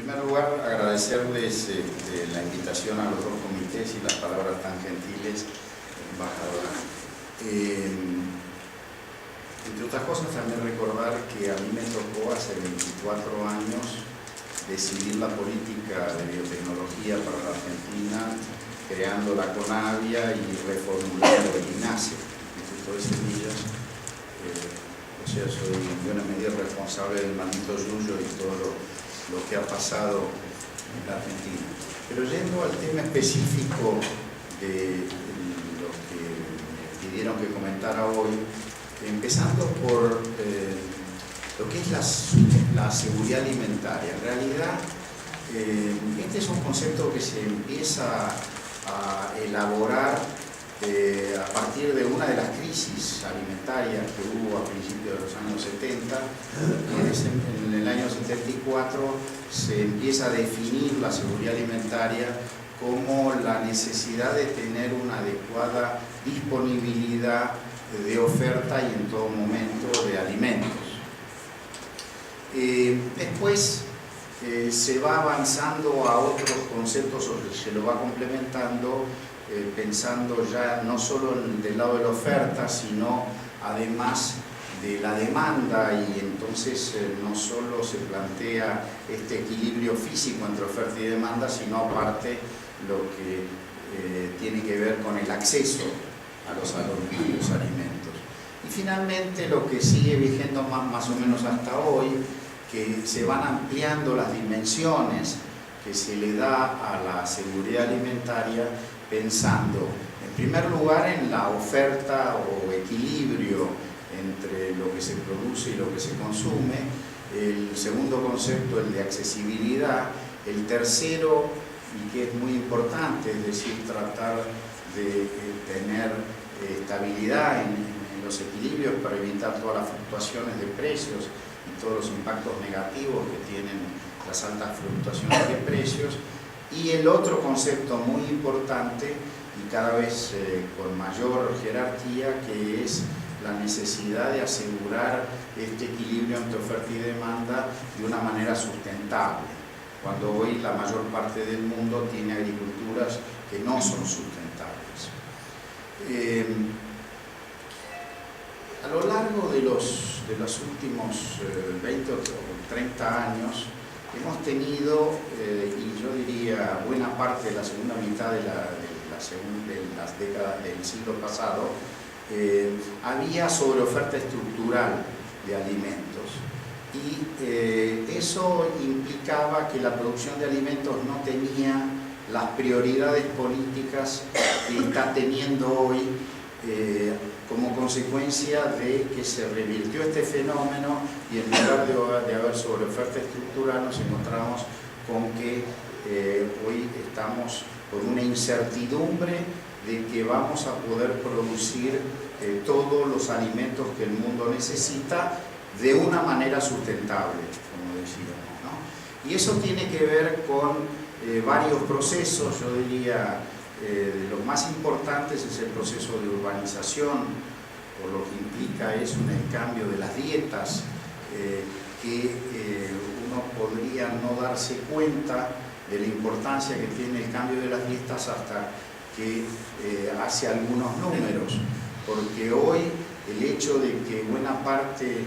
primer lugar, agradecerles la invitación a los dos comités y las palabras tan gentiles, embajadora. Entre otras cosas, también recordar que a mí me tocó hace 24 años decidir la política de biotecnología para la Argentina, creando la CONAVIA y reformulando el INASE, Instituto de Semillas. O sea, soy en buena medida responsable del maldito Yuyo y todo lo que ha pasado en la Argentina. Pero yendo al tema específico de lo que me pidieron que comentara hoy, empezando por lo que es la seguridad alimentaria. En realidad, este es un concepto que se empieza a elaborar a partir de una de las crisis alimentarias que hubo a principios de los años 70. En el año 74 se empieza a definir la seguridad alimentaria como la necesidad de tener una adecuada disponibilidad de oferta y en todo momento de alimentos. Después se va avanzando a otros conceptos, o se lo va complementando, pensando ya no solo del lado de la oferta, sino además de la demanda, y entonces no solo se plantea este equilibrio físico entre oferta y demanda, sino aparte lo que tiene que ver con el acceso a los alimentos. Y finalmente lo que sigue vigente más o menos hasta hoy, que se van ampliando las dimensiones que se le da a la seguridad alimentaria, pensando en primer lugar en la oferta o equilibrio entre lo que se produce y lo que se consume, el segundo concepto, el de accesibilidad, el tercero, y que es muy importante, es decir, tratar de tener estabilidad en los equilibrios para evitar todas las fluctuaciones de precios y todos los impactos negativos que tienen las altas fluctuaciones de precios. Y el otro concepto muy importante y cada vez con mayor jerarquía, que es la necesidad de asegurar este equilibrio entre oferta y demanda de una manera sustentable, cuando hoy la mayor parte del mundo tiene agriculturas que no son sustentables. A lo largo de los últimos 20 o 30 años hemos tenido, y yo diría buena parte de la segunda mitad de las décadas del siglo pasado, había sobreoferta estructural de alimentos, y eso implicaba que la producción de alimentos no tenía las prioridades políticas que está teniendo hoy, como consecuencia de que se revirtió este fenómeno, y en lugar de haber sobreoferta estructural nos encontramos con que hoy estamos con una incertidumbre de que vamos a poder producir todos los alimentos que el mundo necesita de una manera sustentable, como decíamos, ¿no? Y eso tiene que ver con varios procesos. Yo diría de los más importantes es el proceso de urbanización, por lo que implica eso en el cambio de las dietas, que uno podría no darse cuenta de la importancia que tiene el cambio de las dietas hasta que hace algunos números, porque hoy el hecho de que buena parte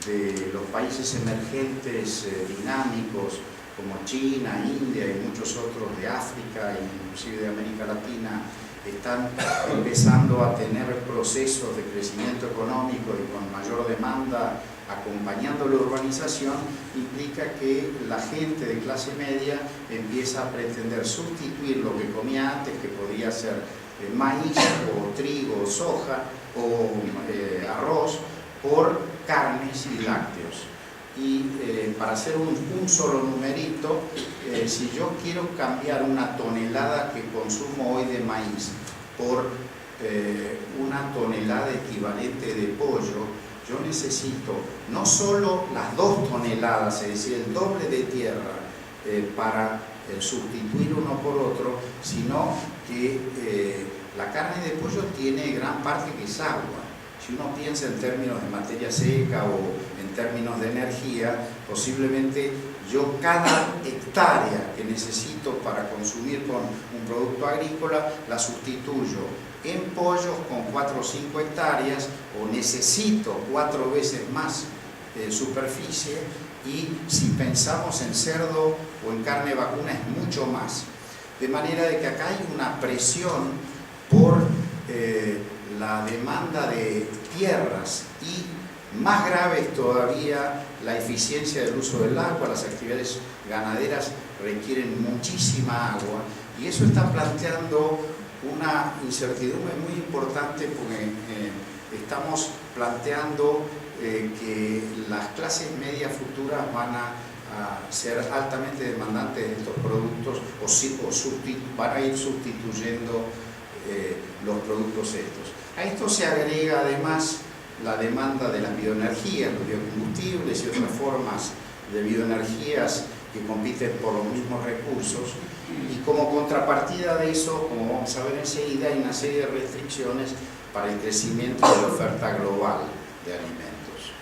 de los países emergentes dinámicos como China, India y muchos otros de África e inclusive de América Latina están empezando a tener procesos de crecimiento económico y con mayor demanda acompañando la urbanización, implica que la gente de clase media empieza a pretender sustituir lo que comía antes, que podía ser maíz o trigo o soja o arroz, por carnes y lácteos. Y para hacer un solo numerito, si yo quiero cambiar una tonelada que consumo hoy de maíz por una tonelada equivalente de pollo, yo necesito no solo las 2 toneladas, es decir, el doble de tierra para sustituir uno por otro, sino que la carne de pollo tiene gran parte que es agua. Si uno piensa en términos de materia seca o en términos de energía, posiblemente yo cada hectárea que necesito para consumir con un producto agrícola la sustituyo en pollos con 4 o 5 hectáreas, o necesito 4 veces más superficie, y si pensamos en cerdo o en carne vacuna es mucho más. De manera de que acá hay una presión por la demanda de tierras, y más grave es todavía la eficiencia del uso del agua. Las actividades ganaderas requieren muchísima agua, y eso está planteando una incertidumbre muy importante, porque estamos planteando que las clases medias futuras van a ser altamente demandantes de estos productos, van a ir sustituyendo los productos estos. A esto se agrega además la demanda de las bioenergías, los biocombustibles y otras formas de bioenergías que compiten por los mismos recursos, y como contrapartida de eso, como vamos a ver enseguida, hay una serie de restricciones para el crecimiento de la oferta global de alimentos.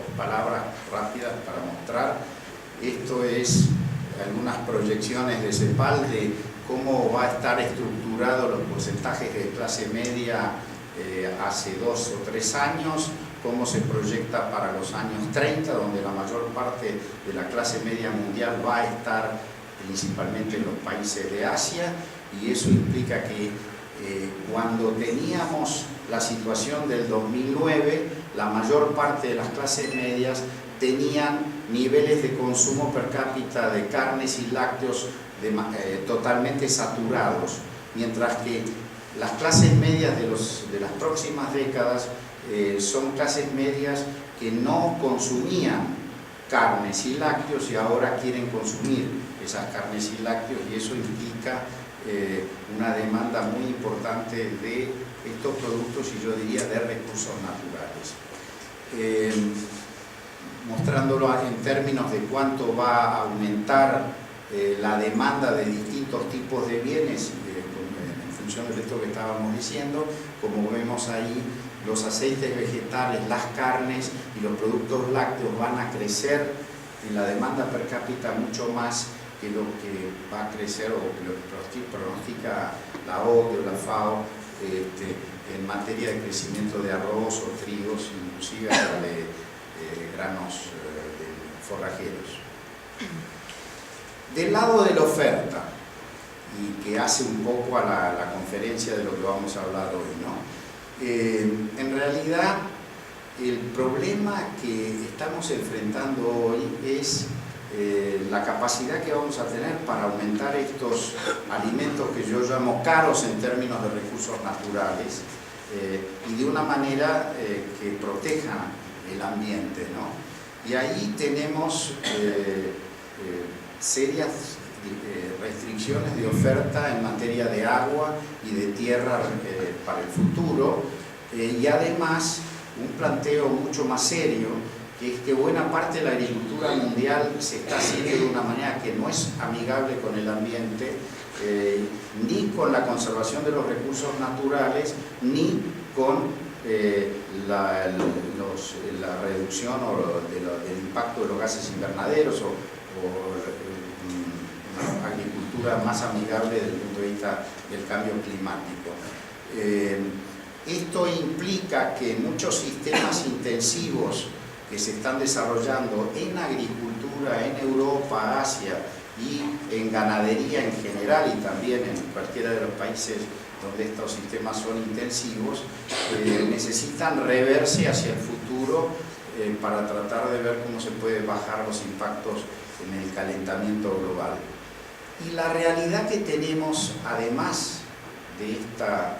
2 palabras rápidas para mostrar. Esto es algunas proyecciones de CEPAL de cómo va a estar estructurado los porcentajes de clase media hace 2 o 3 años, cómo se proyecta para los años 30, donde la mayor parte de la clase media mundial va a estar principalmente en los países de Asia, y eso implica que cuando teníamos la situación del 2009, la mayor parte de las clases medias tenían niveles de consumo per cápita de carnes y lácteos totalmente saturados, mientras que las clases medias de las próximas décadas son clases medias que no consumían carnes y lácteos y ahora quieren consumir esas carnes y lácteos, y eso implica una demanda muy importante de estos productos, y yo diría de recursos naturales. Mostrándolo en términos de cuánto va a aumentar la demanda de distintos tipos de bienes en función de esto que estábamos diciendo. Como vemos ahí, los aceites vegetales, las carnes y los productos lácteos van a crecer en la demanda per cápita mucho más que lo que va a crecer, o que lo pronostica la OCDE o la FAO en materia de crecimiento de arroz o trigos, inclusive de granos forrajeros. Del lado de la oferta, y que hace un poco a la conferencia de lo que vamos a hablar hoy, ¿no? En realidad, el problema que estamos enfrentando hoy es la capacidad que vamos a tener para aumentar estos alimentos que yo llamo caros en términos de recursos naturales, y de una manera que proteja el ambiente, ¿no? Y ahí tenemos serias restricciones de oferta en materia de agua y de tierra para el futuro, y además un planteo mucho más serio, que es que buena parte de la agricultura mundial se está haciendo de una manera que no es amigable con el ambiente, ni con la conservación de los recursos naturales, ni con la reducción del impacto de los gases invernaderos, o una agricultura más amigable desde el punto de vista del cambio climático. Esto implica que muchos sistemas intensivos que se están desarrollando en agricultura en Europa, Asia y en ganadería en general, y también en cualquiera de los países donde estos sistemas son intensivos, necesitan reverse hacia el futuro para tratar de ver cómo se puede bajar los impactos en el calentamiento global. Y la realidad que tenemos, además de esta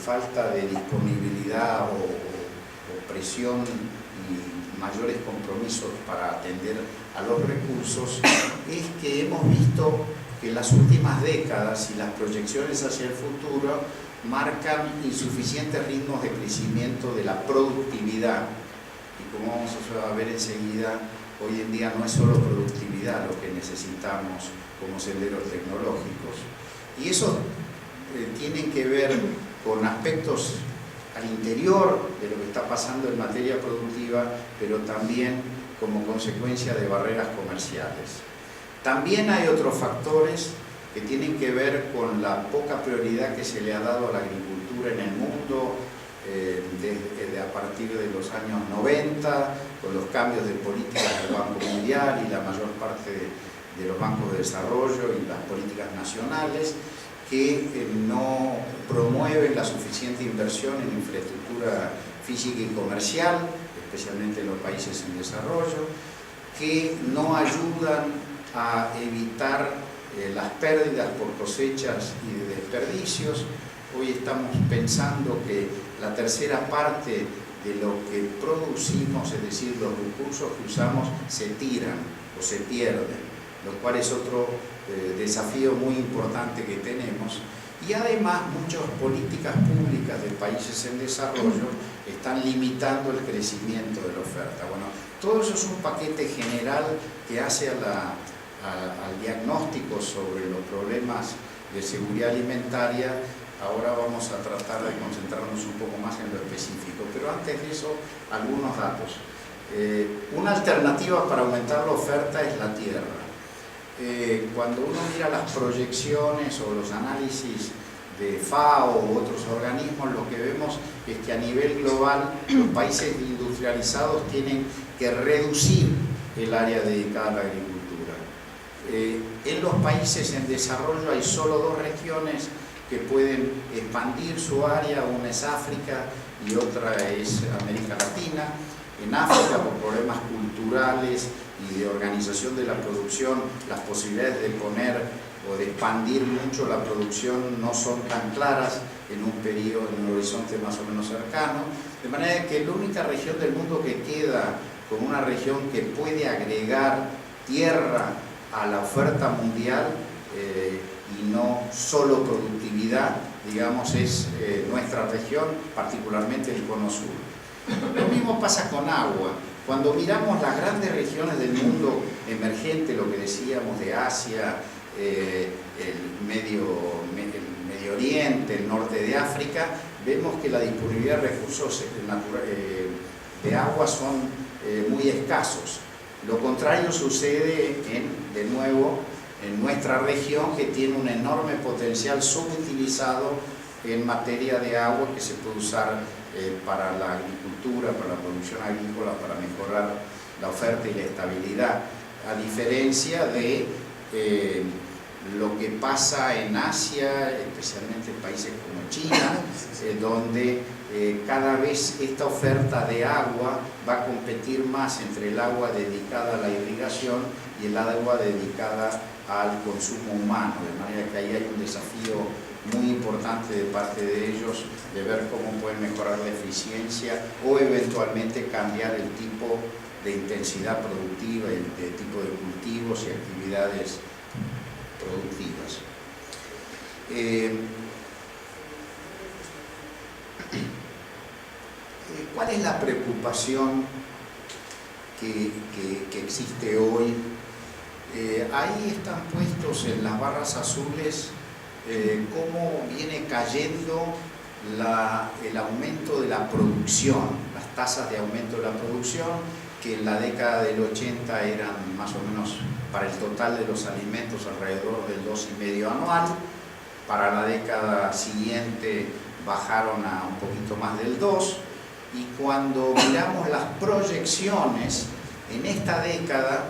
falta de disponibilidad o presión y mayores compromisos para atender a los recursos, es que hemos visto que en las últimas décadas y las proyecciones hacia el futuro marcan insuficientes ritmos de crecimiento de la productividad. Y como vamos a ver enseguida, hoy en día no es solo productividad lo que necesitamos como senderos tecnológicos. Y eso tiene que ver con aspectos al interior de lo que está pasando en materia productiva, pero también como consecuencia de barreras comerciales. También hay otros factores que tienen que ver con la poca prioridad que se le ha dado a la agricultura en el mundo desde a partir de los años 90, con los cambios de políticas del Banco Mundial y la mayor parte de los bancos de desarrollo y las políticas nacionales que no promueven la suficiente inversión en infraestructura física y comercial, especialmente en los países en desarrollo, que no ayudan a evitar las pérdidas por cosechas y de desperdicios. Hoy estamos pensando que la tercera parte de lo que producimos, es decir, los recursos que usamos, se tiran o se pierden, lo cual es otro desafío muy importante que tenemos. Y además muchas políticas públicas de países en desarrollo están limitando el crecimiento de la oferta. Bueno, todo eso es un paquete general que hace al diagnóstico sobre los problemas de seguridad alimentaria. Ahora vamos a tratar de concentrarnos un poco más en lo específico, pero antes de eso, algunos datos. Una alternativa para aumentar la oferta es la tierra. Cuando uno mira las proyecciones o los análisis de FAO u otros organismos, lo que vemos es que a nivel global los países industrializados tienen que reducir el área dedicada a la agricultura. En los países en desarrollo hay solo dos regiones que pueden expandir su área, una es África y otra es América Latina. En África, por problemas culturales y de organización de la producción, las posibilidades de poner o de expandir mucho la producción no son tan claras en un periodo, en un horizonte más o menos cercano, de manera que la única región del mundo que queda como una región que puede agregar tierra a la oferta mundial y no solo productividad, digamos, es nuestra región, particularmente el Cono Sur. Lo mismo pasa con agua. Cuando miramos las grandes regiones del mundo emergente, lo que decíamos de Asia, el Medio Oriente, el norte de África, vemos que la disponibilidad de recursos de agua son muy escasos. Lo contrario sucede de nuevo en nuestra región, que tiene un enorme potencial subutilizado en materia de agua que se puede usar para la agricultura, para la producción agrícola, para mejorar la oferta y la estabilidad, a diferencia de lo que pasa en Asia, especialmente en países como China, donde cada vez esta oferta de agua va a competir más entre el agua dedicada a la irrigación y el agua dedicada al consumo humano, de manera que ahí hay un desafío muy importante de parte de ellos de ver cómo pueden mejorar la eficiencia o eventualmente cambiar el tipo de intensidad productiva, el tipo de cultivos y actividades productivas. ¿Cuál es la preocupación que existe hoy? Ahí están puestos en las barras azules cómo viene cayendo el aumento de la producción, las tasas de aumento de la producción, que en la década del 80 eran más o menos para el total de los alimentos alrededor del 2,5% anual, para la década siguiente bajaron a un poquito más del 2%, y cuando miramos las proyecciones en esta década,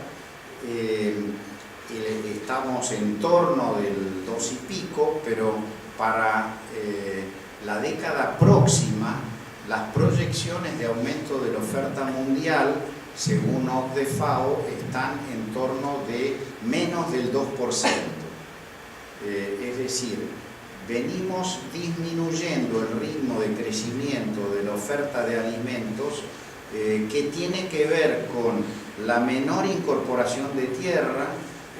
estamos en torno del 2 y pico, pero para la década próxima las proyecciones de aumento de la oferta mundial, según FAO, están en torno de menos del 2%. Es decir, venimos disminuyendo el ritmo de crecimiento de la oferta de alimentos que tiene que ver con la menor incorporación de tierra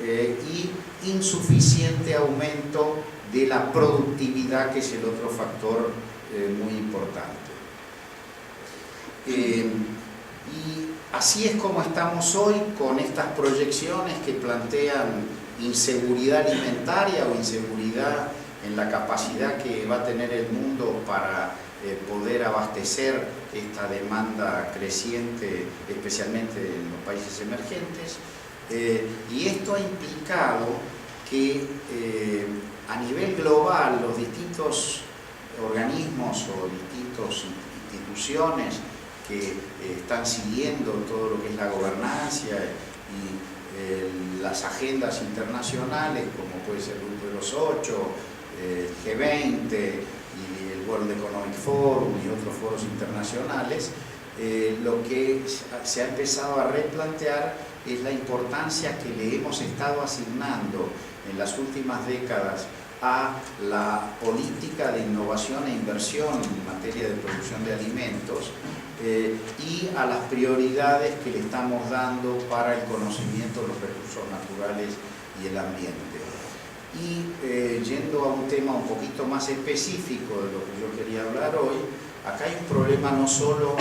y insuficiente aumento de la productividad, que es el otro factor muy importante. Y así es como estamos hoy, con estas proyecciones que plantean inseguridad alimentaria o inseguridad en la capacidad que va a tener el mundo para poder abastecer esta demanda creciente, especialmente en los países emergentes, y esto ha implicado que a nivel global los distintos organismos o distintas instituciones que están siguiendo todo lo que es la gobernanza y las agendas internacionales, como puede ser el Grupo de los 8, el G20 y el World Economic Forum y otros foros internacionales, lo que se ha empezado a replantear es la importancia que le hemos estado asignando en las últimas décadas a la política de innovación e inversión en materia de producción de alimentos y a las prioridades que le estamos dando para el conocimiento de los recursos naturales y el ambiente. Y yendo a un tema un poquito más específico de lo que yo quería hablar hoy, acá hay un problema no solo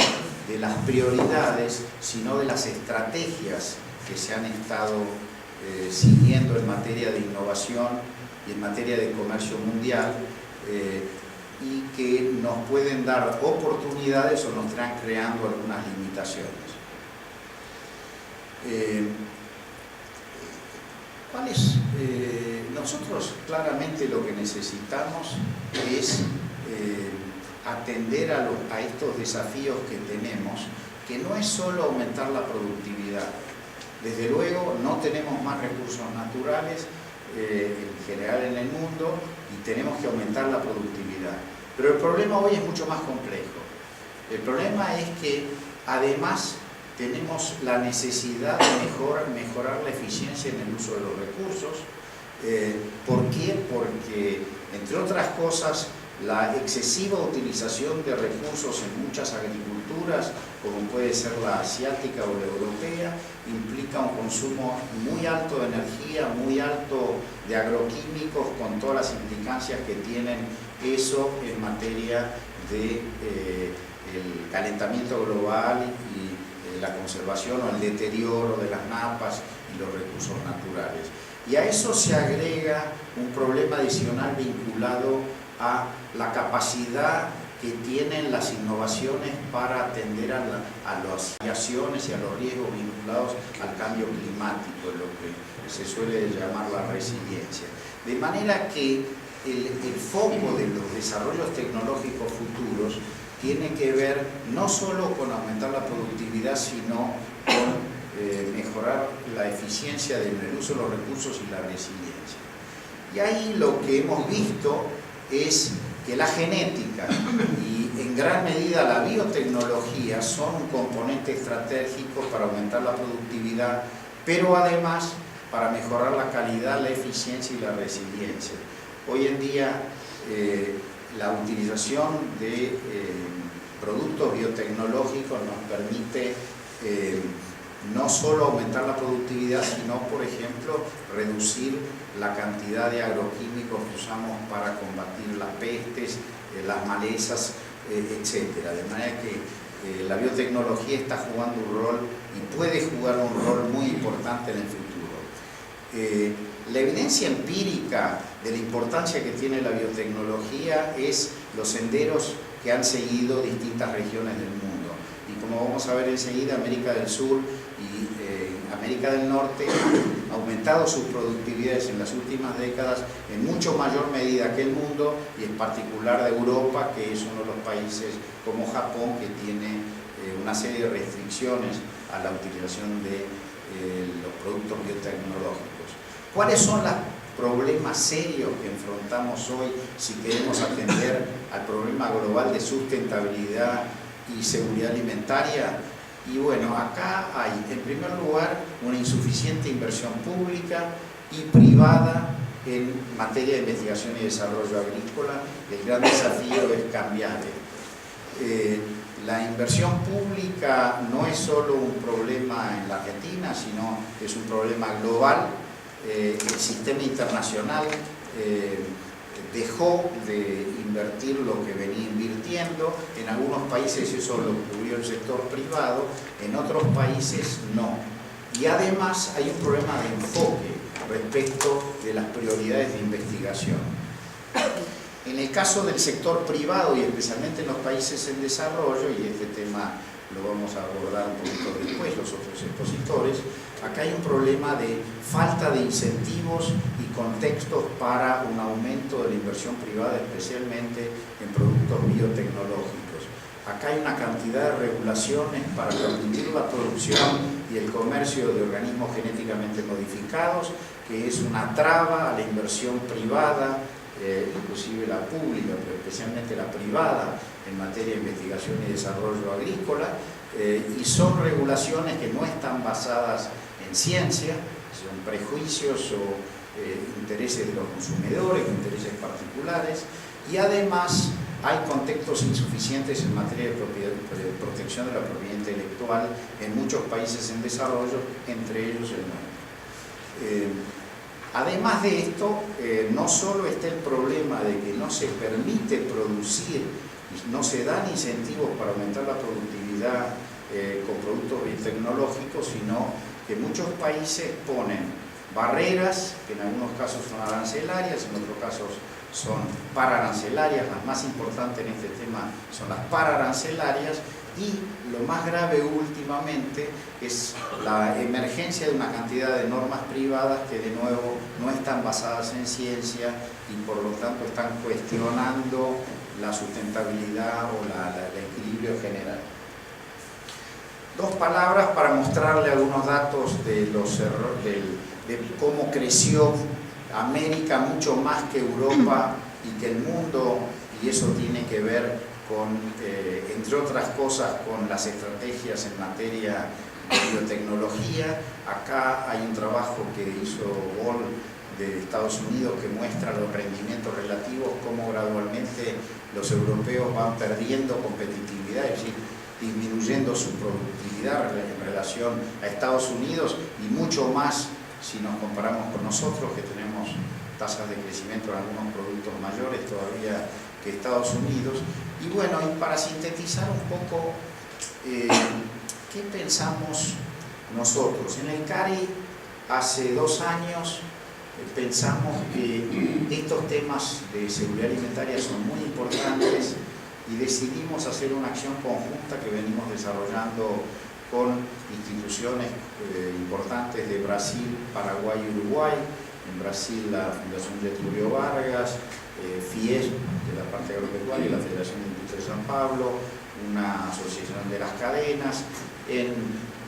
de las prioridades, sino de las estrategias que se han estado siguiendo en materia de innovación y en materia de comercio mundial y que nos pueden dar oportunidades o nos están creando algunas limitaciones. Nosotros claramente lo que necesitamos es atender a estos desafíos que tenemos, que no es solo aumentar la productividad. Desde luego no tenemos más recursos naturales en general en el mundo y tenemos que aumentar la productividad. Pero el problema hoy es mucho más complejo. El problema es que además tenemos la necesidad de mejorar la eficiencia en el uso de los recursos. ¿Por qué? Porque, entre otras cosas, la excesiva utilización de recursos en muchas agriculturas, como puede ser la asiática o la europea, implica un consumo muy alto de energía, muy alto de agroquímicos, con todas las implicancias que tienen eso en materia de el calentamiento global y la conservación o el deterioro de las napas y los recursos naturales. Y a eso se agrega un problema adicional vinculado a la capacidad que tienen las innovaciones para atender a las variaciones y a los riesgos vinculados al cambio climático, lo que se suele llamar la resiliencia. De manera que el foco de los desarrollos tecnológicos futuros tiene que ver no solo con aumentar la productividad, sino con mejorar la eficiencia del uso de los recursos y la resiliencia. Y ahí lo que hemos visto es que la genética y en gran medida la biotecnología son un componente estratégico para aumentar la productividad, pero además para mejorar la calidad, la eficiencia y la resiliencia. Hoy en día la utilización de productos biotecnológicos nos permite no solo aumentar la productividad, sino, por ejemplo, reducir la cantidad de agroquímicos que usamos para combatir las pestes, las malezas, etc. De manera que la biotecnología está jugando un rol y puede jugar un rol muy importante en el futuro. La evidencia empírica de la importancia que tiene la biotecnología es los senderos que han seguido distintas regiones del mundo. Y como vamos a ver enseguida, América del Sur y América del Norte han aumentado sus productividades en las últimas décadas en mucho mayor medida que el mundo, y en particular de Europa, que es uno de los países como Japón, que tiene una serie de restricciones a la utilización de los productos biotecnológicos. ¿Cuáles son los problemas serios que enfrentamos hoy si queremos atender al problema global de sustentabilidad y seguridad alimentaria? Y bueno, acá hay, en primer lugar, una insuficiente inversión pública y privada en materia de investigación y desarrollo agrícola. El gran desafío es cambiar esto. La inversión pública no es solo un problema en la Argentina, sino es un problema global. El sistema internacional dejó de invertir lo que venía invirtiendo. En algunos países eso lo cubrió el sector privado, en otros países no. Y además hay un problema de enfoque respecto de las prioridades de investigación. En el caso del sector privado y especialmente en los países en desarrollo, y este tema lo vamos a abordar un poquito después los otros expositores, acá hay un problema de falta de incentivos y contextos para un aumento de la inversión privada, especialmente en productos biotecnológicos. Acá hay una cantidad de regulaciones para permitir la producción y el comercio de organismos genéticamente modificados, que es una traba a la inversión privada, inclusive la pública, pero especialmente la privada, en materia de investigación y desarrollo agrícola, y son regulaciones que no están basadas en ciencia, son prejuicios o intereses de los consumidores, intereses particulares, y además hay contextos insuficientes en materia de protección de la propiedad intelectual en muchos países en desarrollo, entre ellos el nuestro. Además de esto, no solo está el problema de que no se permite producir, no se dan incentivos para aumentar la productividad con productos biotecnológicos, sino que muchos países ponen barreras, que en algunos casos son arancelarias, en otros casos son pararancelarias. Las más importantes en este tema son las pararancelarias, y lo más grave últimamente es la emergencia de una cantidad de normas privadas que de nuevo no están basadas en ciencia y por lo tanto están cuestionando la sustentabilidad o el equilibrio general. Dos palabras para mostrarle algunos datos de los errores, de cómo creció América mucho más que Europa y que el mundo, y eso tiene que ver con, entre otras cosas, con las estrategias en materia de biotecnología. Acá hay un trabajo que hizo Wall de Estados Unidos que muestra los rendimientos relativos, cómo gradualmente los europeos van perdiendo competitividad, es decir, disminuyendo su productividad en relación a Estados Unidos, y mucho más si nos comparamos con nosotros, que tenemos tasas de crecimiento en algunos productos mayores todavía que Estados Unidos. Y bueno, y para sintetizar un poco, ¿qué pensamos nosotros? En el CARI hace 2 años pensamos que estos temas de seguridad alimentaria son muy importantes y decidimos hacer una acción conjunta que venimos desarrollando con instituciones importantes de Brasil, Paraguay y Uruguay. En Brasil la Fundación Getúlio Vargas, FIES de la parte agropecuaria y la Federación de Industria de San Pablo, una asociación de las cadenas. En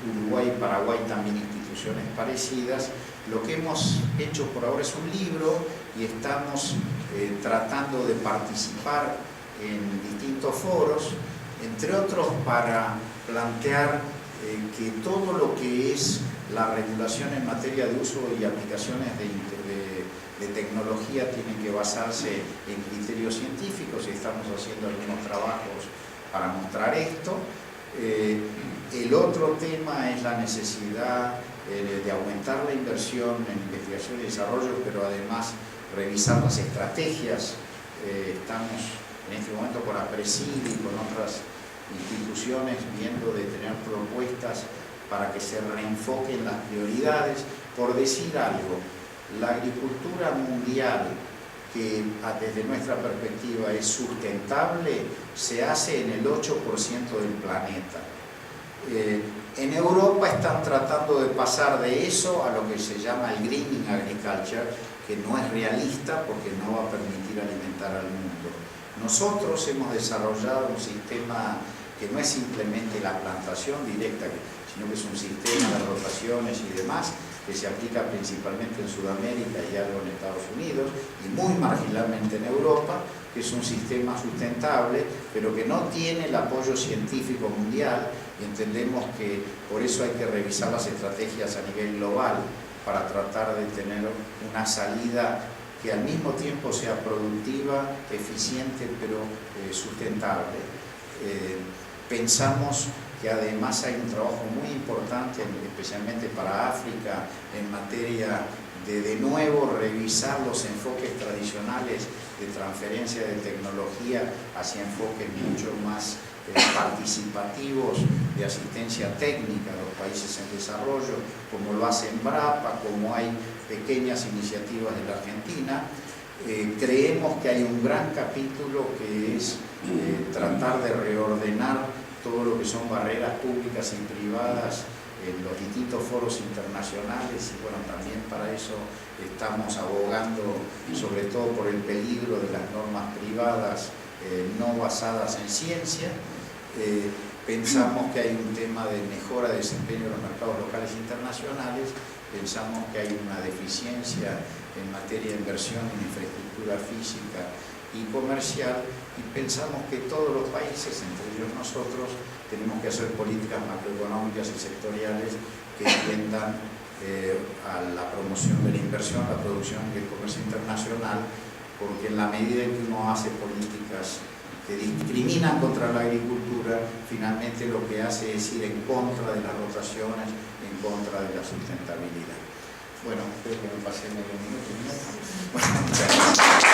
Uruguay y Paraguay también instituciones parecidas. Lo que hemos hecho por ahora es un libro y estamos tratando de participar en distintos foros, entre otros para plantear que todo lo que es la regulación en materia de uso y aplicaciones de tecnología tiene que basarse en criterios científicos, y estamos haciendo algunos trabajos para mostrar esto. El otro tema es la necesidad de aumentar la inversión en investigación y desarrollo, pero además revisar las estrategias. Estamos en este momento con APRESID y con otras instituciones viendo de tener propuestas para que se reenfoquen las prioridades. Por decir algo, la agricultura mundial, que desde nuestra perspectiva es sustentable, se hace en el 8% del planeta. En Europa están tratando de pasar de eso a lo que se llama el greening agriculture, que no es realista porque no va a permitir alimentar al mundo. Nosotros hemos desarrollado un sistema que no es simplemente la plantación directa, sino que es un sistema de rotaciones y demás, que se aplica principalmente en Sudamérica y algo en Estados Unidos, y muy marginalmente en Europa, que es un sistema sustentable, pero que no tiene el apoyo científico mundial, y entendemos que por eso hay que revisar las estrategias a nivel global, para tratar de tener una salida que al mismo tiempo sea productiva, eficiente, pero sustentable. Pensamos que además hay un trabajo muy importante, especialmente para África, en materia de nuevo revisar los enfoques tradicionales de transferencia de tecnología hacia enfoques mucho más participativos de asistencia técnica a los países en desarrollo, como lo hace en BRAPA, como hay pequeñas iniciativas de la Argentina. Creemos que hay un gran capítulo que es tratar de reordenar todo lo que son barreras públicas y privadas en los distintos foros internacionales, y bueno, también para eso estamos abogando sobre todo por el peligro de las normas privadas no basadas en ciencia. Pensamos que hay un tema de mejora de desempeño de los mercados locales e internacionales, pensamos que hay una deficiencia en materia de inversión en infraestructura física y comercial, y pensamos que todos los países, entre ellos nosotros, tenemos que hacer políticas macroeconómicas y sectoriales que tiendan a la promoción de la inversión, la producción y el comercio internacional, porque en la medida en que uno hace políticas que discriminan contra la agricultura, finalmente lo que hace es ir en contra de las rotaciones, en contra de la sustentabilidad. Bueno, creo que me pasé medio minuto. Bueno, muchas gracias.